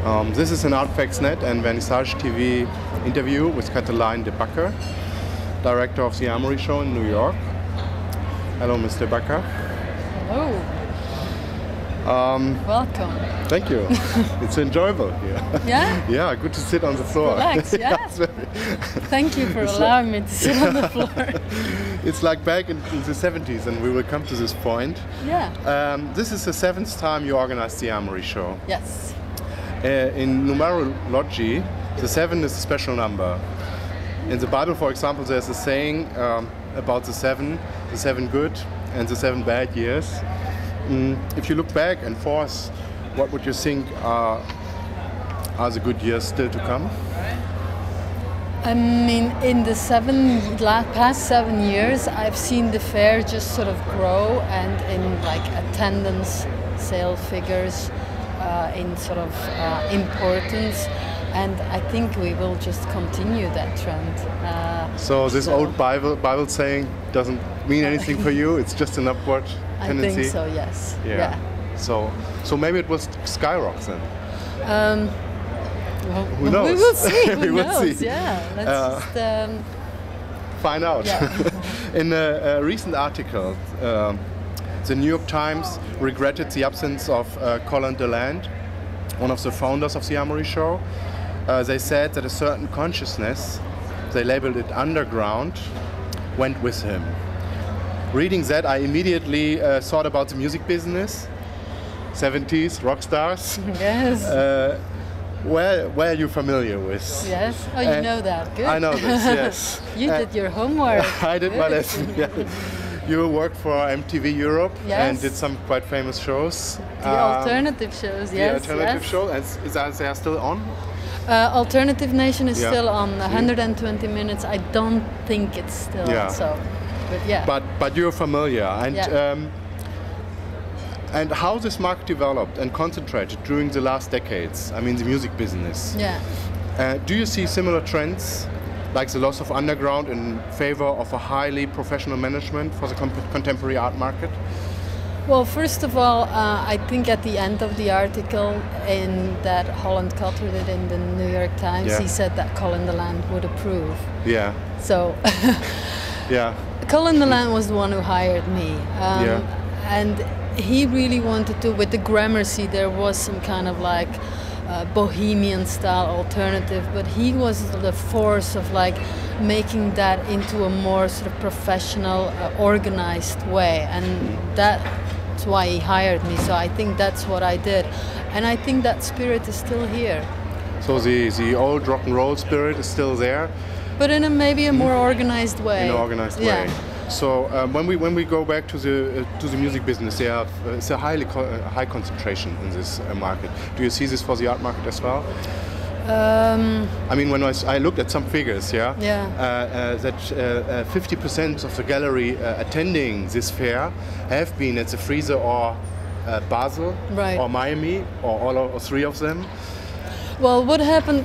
This is an Art Net and Vernissage TV interview with Katelijne director of the Armory show in New York. Hello, Mr. Bakker. Hello. Welcome. Thank you. It's enjoyable here. Yeah? Yeah, good to sit on the floor. Relax, yeah. Thank you for allowing me to sit on the floor. It's like back in the 70s, and we will come to this point. Yeah. This is the 7th time you organized the Armory show. Yes. In numerology, the 7 is a special number. In the Bible, for example, there's a saying about the 7 good and the 7 bad years. If you look back and forth, what would you think are the good years still to come? I mean, in the past 7 years, I've seen the fair just sort of grow, and in like attendance, sale figures, in sort of importance, and I think we will just continue that trend. So this old Bible saying doesn't mean anything for you? It's just an upward tendency? I think so, yes. Yeah. So maybe it was skyrock then? Well, who knows? We will see. We will knows? see. Yeah, let's just find out. Yeah. In a recent article, the New York Times regretted the absence of Colin DeLand, one of the founders of the Armory show. They said that a certain consciousness, they labeled it underground, went with him. Reading that, I immediately thought about the music business, 70s, rock stars. Yes. Where are you familiar with? Yes. Oh, you know that. Good. I know this, yes. You did your homework. I did my lesson, yeah. You worked for MTV Europe and did some quite famous shows. The alternative shows, yes. The alternative show, and they are still on? Alternative Nation is still on 120 minutes. I don't think it's still on, so, but yeah. But you're familiar, and how this market developed and concentrated during the last decades, I mean the music business. Yeah. Do you see similar trends, like the loss of underground in favor of a highly professional management for the contemporary art market? Well, first of all, I think at the end of the article in that Holland Cotter did in the New York Times, he said that Colin DeLand would approve. Yeah. So, yeah. Colin DeLand was the one who hired me. And he really wanted to, with the Gramercy, there was some kind of like bohemian style alternative, but he was the force of like making that into a more sort of professional, organized way, and that's why he hired me. So I think that's what I did, and I think that spirit is still here. So the old rock and roll spirit is still there, but in maybe a more organized way. In an organized way. So when we go back to the music business, it's a high concentration in this market. Do you see this for the art market as well? I mean, when I looked at some figures, that 50% of the gallery attending this fair have been at the Frieze or Basel or Miami, or all three of them. Well, what happened?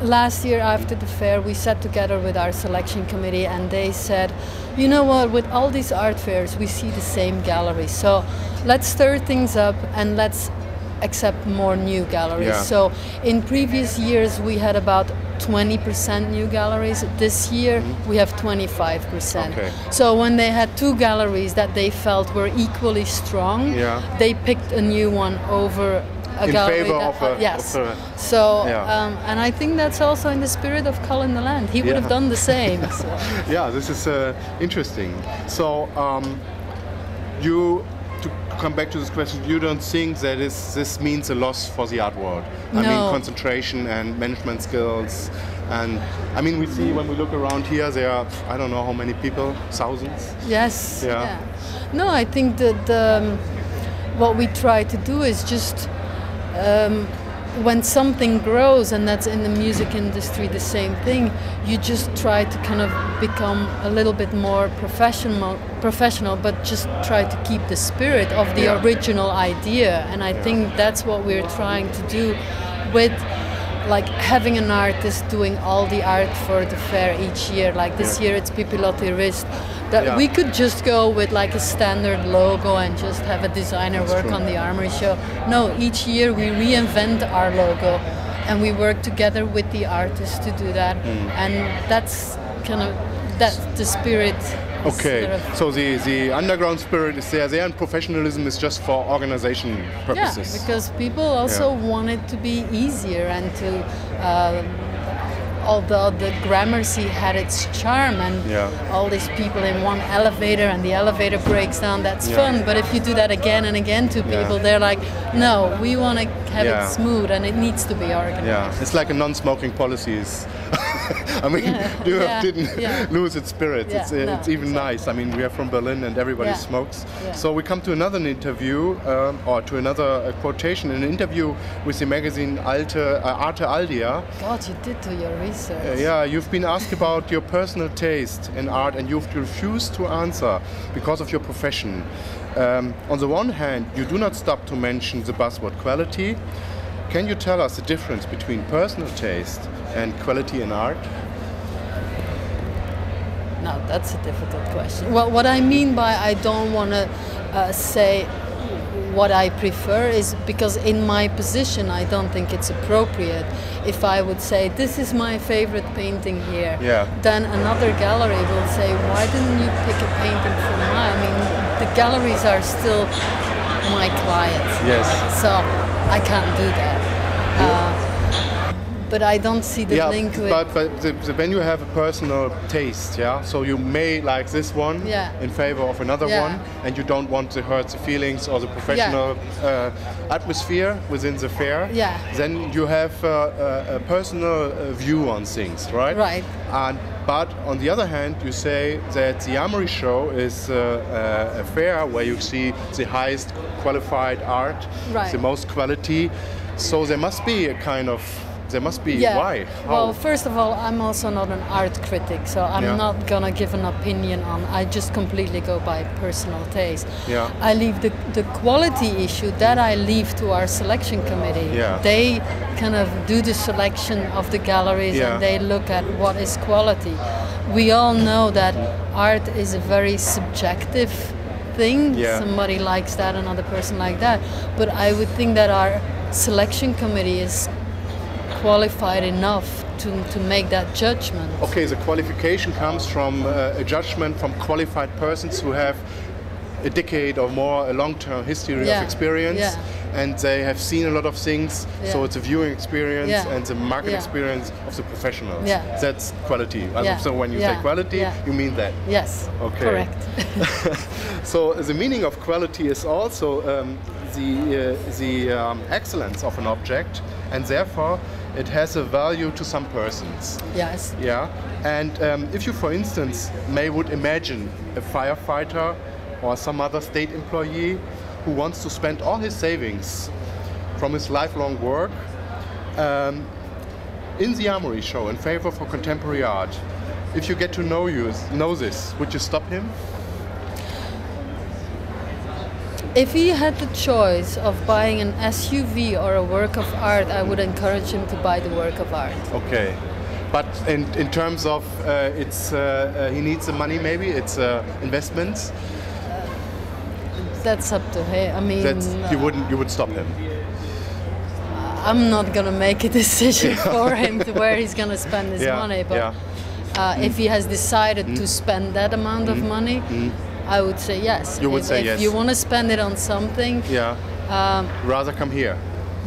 Last year after the fair, we sat together with our selection committee, and they said, you know what, with all these art fairs we see the same galleries, so let's stir things up and let's accept more new galleries. So in previous years we had about 20% new galleries. This year we have 25%. So when they had two galleries that they felt were equally strong, they picked a new one over in favor of a so and I think that's also in the spirit of Colin DeLand. He would have done the same. So. Yeah, this is interesting. So to come back to this question, you don't think that this means a loss for the art world? I mean, concentration and management skills, and I mean, we see when we look around here, there are, I don't know how many people, thousands? Yes. No, I think that what we try to do is just when something grows, and that's in the music industry the same thing, you just try to kind of become a little bit more professional, but just try to keep the spirit of the original idea. And I think that's what we're trying to do with like having an artist doing all the art for the fair each year. Like this year it's Pipilotti Rist. That we could just go with like a standard logo and just have a designer work on the Armory show. No, each year we reinvent our logo and we work together with the artists to do that. And that's kind of the spirit. Okay, so the underground spirit is there and professionalism is just for organization purposes. Yeah, because people also want it to be easier and to, although the Gramercy had its charm and all these people in one elevator and the elevator breaks down, that's fun. But if you do that again and again to people, they're like, no, we want to have it smooth and it needs to be organized. Yeah, it's like a non-smoking policy. I mean, didn't lose its spirit. It's even nice. I mean, we are from Berlin and everybody smokes. So we come to another interview, or to another quotation, an interview with the magazine Arte Aldia. God, you did do your research. Yeah, you've been asked about your personal taste in art and you've refused to answer because of your profession. On the one hand, you do not stop to mention the buzzword quality. Can you tell us the difference between personal taste and quality in art? No, that's a difficult question. Well, what I mean by I don't want to say what I prefer is because in my position I don't think it's appropriate. If I would say this is my favorite painting here, then another gallery will say, why didn't you pick a painting from mine? I mean, the galleries are still my clients. Yes. So I can't do that. But I don't see the link with... But when you have a personal taste, so you may like this one in favor of another one, and you don't want to hurt the feelings or the professional atmosphere within the fair, then you have a personal view on things, right? Right. But on the other hand, you say that the Armory show is a fair where you see the highest qualified art, the most quality. So there must be a kind of, why? How? Well, first of all, I'm also not an art critic, so I'm not gonna give an opinion on, I just completely go by personal taste. I leave the quality issue, that I leave to our selection committee. They kind of do the selection of the galleries and they look at what is quality. We all know that art is a very subjective thing. Somebody likes that, another person like that. But I would think that our selection committee is qualified enough to make that judgment. Okay, the qualification comes from a judgment from qualified persons who have a decade or more, a long-term history of experience, and they have seen a lot of things, so it's a viewing experience and the market experience of the professionals. That's quality. So when you say quality, you mean that? Yes, okay. Correct. So the meaning of quality is also the excellence of an object, and therefore it has a value to some persons. Yes. Yeah. And if you, for instance, would imagine a firefighter or some other state employee who wants to spend all his savings from his lifelong work in the Armory show in favor for contemporary art, if you get to know this, would you stop him? If he had the choice of buying an SUV or a work of art, I would encourage him to buy the work of art. Okay. But in terms of he needs the money, maybe it's investments. That's up to him. I mean, you would stop him. I'm not gonna make a decision for him to where he's gonna spend his money. But if he has decided to spend that amount of money, I would say yes. You would say yes. If you want to spend it on something, rather come here.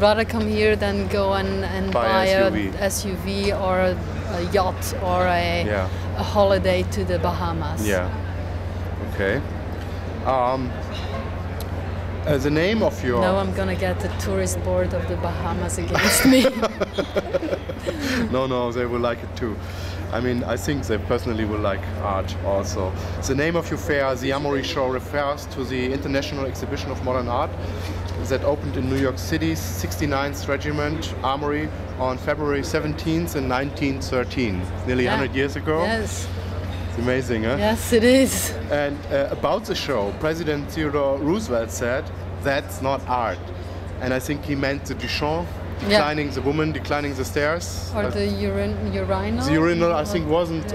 Rather come here than go and buy a SUV or a yacht or a holiday to the Bahamas. Yeah. Okay. The name of your... No, I'm gonna get the tourist board of the Bahamas against me. No, they will like it too. I mean, I think they personally will like art also. The name of your fair, the Armory Show, refers to the International Exhibition of Modern Art that opened in New York City's 69th Regiment Armory on February 17th in 1913, nearly 100 years ago. Yes. It's amazing, huh? Yes, it is. And about the show, President Theodore Roosevelt said, that's not art. And I think he meant the Duchamp declining the woman, declining the stairs. Or the urinal? The urinal, I think, wasn't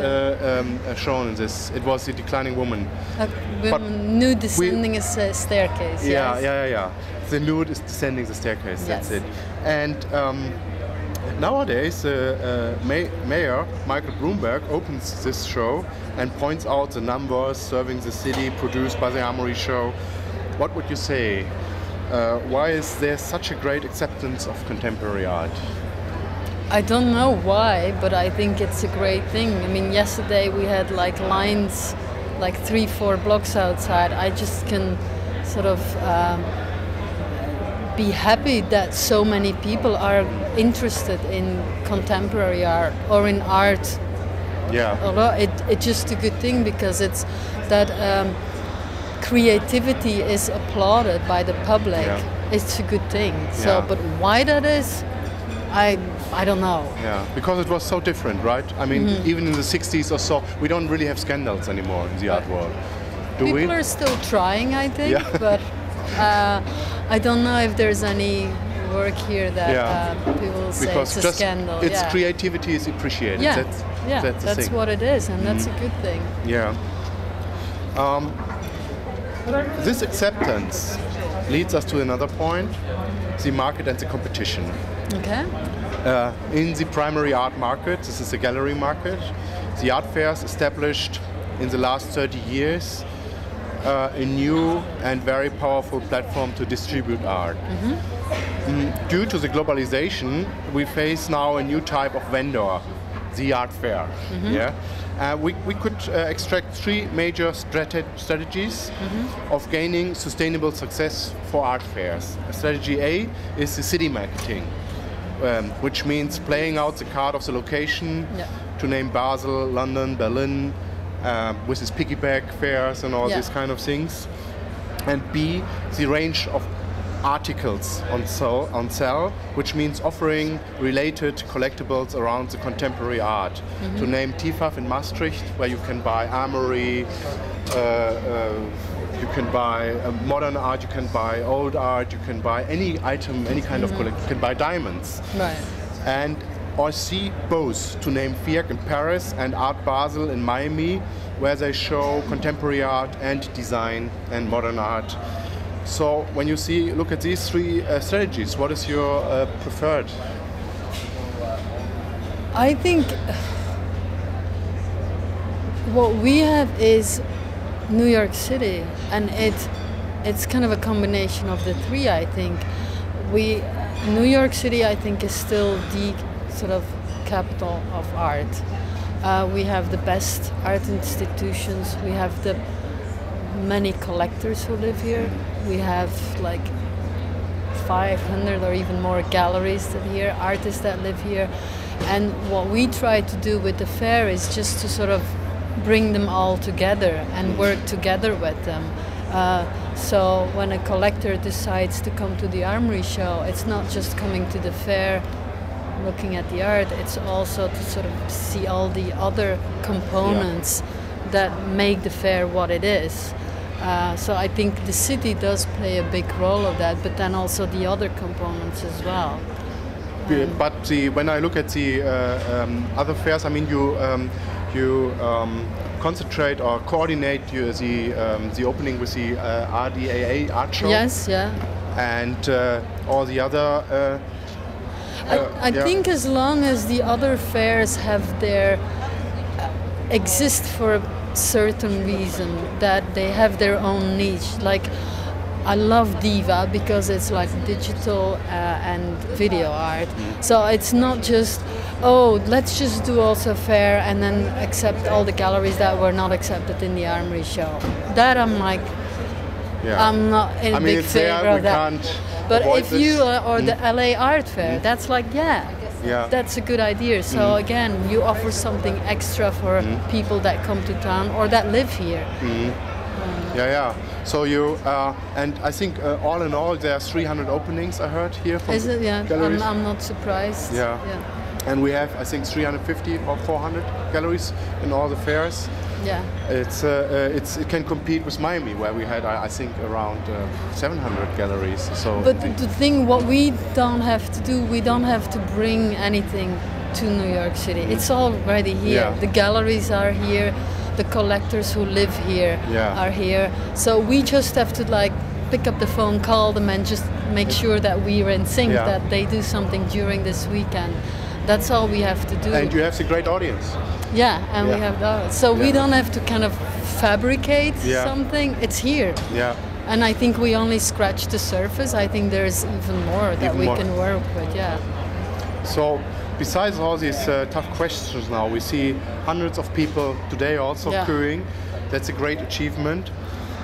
shown in this. It was the declining woman. Nude descending a staircase. Yeah. The nude is descending the staircase. That's it. And nowadays, Mayor Michael Bloomberg opens this show and points out the numbers serving the city produced by the Armory show. What would you say? Why is there such a great acceptance of contemporary art? I don't know why, but I think it's a great thing. I mean, yesterday we had like lines, like 3-4 blocks outside. I just can sort of be happy that so many people are interested in contemporary art or in art. Yeah. Although it's just a good thing because it's that creativity is applauded by the public. Yeah. It's a good thing. So, but why that is, I don't know. Yeah, because it was so different, right? I mean, even in the 60s or so, we don't really have scandals anymore in the art world. People are still trying, I think, but I don't know if there's any work here that people say because it's a scandal. Its creativity is appreciated. That's what it is, and that's a good thing. Yeah. This acceptance leads us to another point, the market and the competition. Okay. In the primary art market, this is the gallery market, the art fairs established in the last 30 years a new and very powerful platform to distribute art. Due to the globalization, we face now a new type of vendor, the art fair. We could extract 3 major strategies of gaining sustainable success for art fairs. Strategy A is the city marketing, which means playing out the card of the location, to name Basel, London, Berlin, with its piggyback fairs and all these kind of things. And B, the range of articles on sale, which means offering related collectibles around the contemporary art. To name TIFAF in Maastricht, where you can buy Armory, you can buy modern art, you can buy old art, you can buy any item, any kind of collection, you can buy diamonds. Right. And or see both, to name FIAC in Paris and Art Basel in Miami, where they show contemporary art and design and modern art. So when you look at these 3 strategies, what is your preferred? I think what we have is New York City, and it's kind of a combination of the 3. I think New York City, I think, is still the sort of capital of art. We have the best art institutions. We have the many collectors who live here. We have like 500 or even more galleries that here, artists that live here. And what we try to do with the fair is just to sort of bring them all together and work together with them. So when a collector decides to come to the Armory show, it's not just coming to the fair looking at the art, it's also to sort of see all the other components that make the fair what it is. So I think the city does play a big role of that, but then also the other components as well. But when I look at the other fairs, I mean, you concentrate or coordinate the opening with the RDAA art show. Yes, yeah. And all the other. I think as long as the other fairs have exist for a certain reason, that they have their own niche. Like, I love Diva because it's like digital and video art. So it's not just, oh, let's just do also fair and then accept all the galleries that were not accepted in the Armory show. That I'm like, I'm not in a big favor of that. But if you or the LA Art Fair, that's like, that's a good idea. So again, you offer something extra for people that come to town or that live here. So you and I think all in all there are 300 openings I heard here from Is it? Yeah, galleries. I'm not surprised. And we have I think 350 or 400 galleries in all the fairs. Yeah. It can compete with Miami, where we had I think around 700 galleries. So. But the thing, what we don't have to do, we don't have to bring anything to New York City. It's already here. Yeah. The galleries are here. The collectors who live here are here. So we just have to like pick up the phone, call them, and just make sure that we're in sync. That they do something during this weekend. That's all we have to do. And you have a great audience. Yeah, and we have that. So we don't have to kind of fabricate something. It's here. Yeah. And I think we only scratch the surface. I think there's even more that we can work with. Yeah. So, besides all these tough questions now, we see hundreds of people today also queuing. That's a great achievement.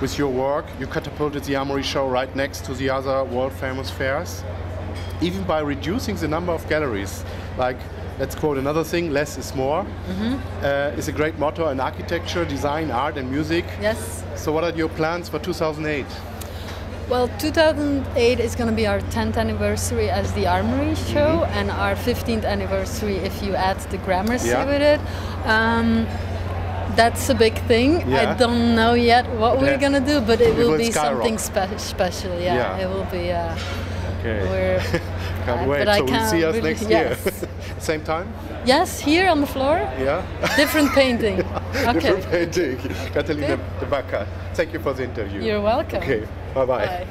With your work, you catapulted the Armory show right next to the other world-famous fairs. Even by reducing the number of galleries, like, let's quote another thing, less is more, is a great motto in architecture, design, art and music. Yes. So what are your plans for 2008? Well, 2008 is going to be our 10th anniversary as the Armory show, and our 15th anniversary if you add the Gramercy with it. That's a big thing. I don't know yet what we're going to do, but it will be something special. Yeah, it will be. Okay. Can't wait. So we'll see us next year. Same time? Yes, here on the floor. Yeah. Different painting. Okay. Different painting. Katelijne de Bakker, thank you for the interview. You're welcome. Okay. Bye-bye. Bye.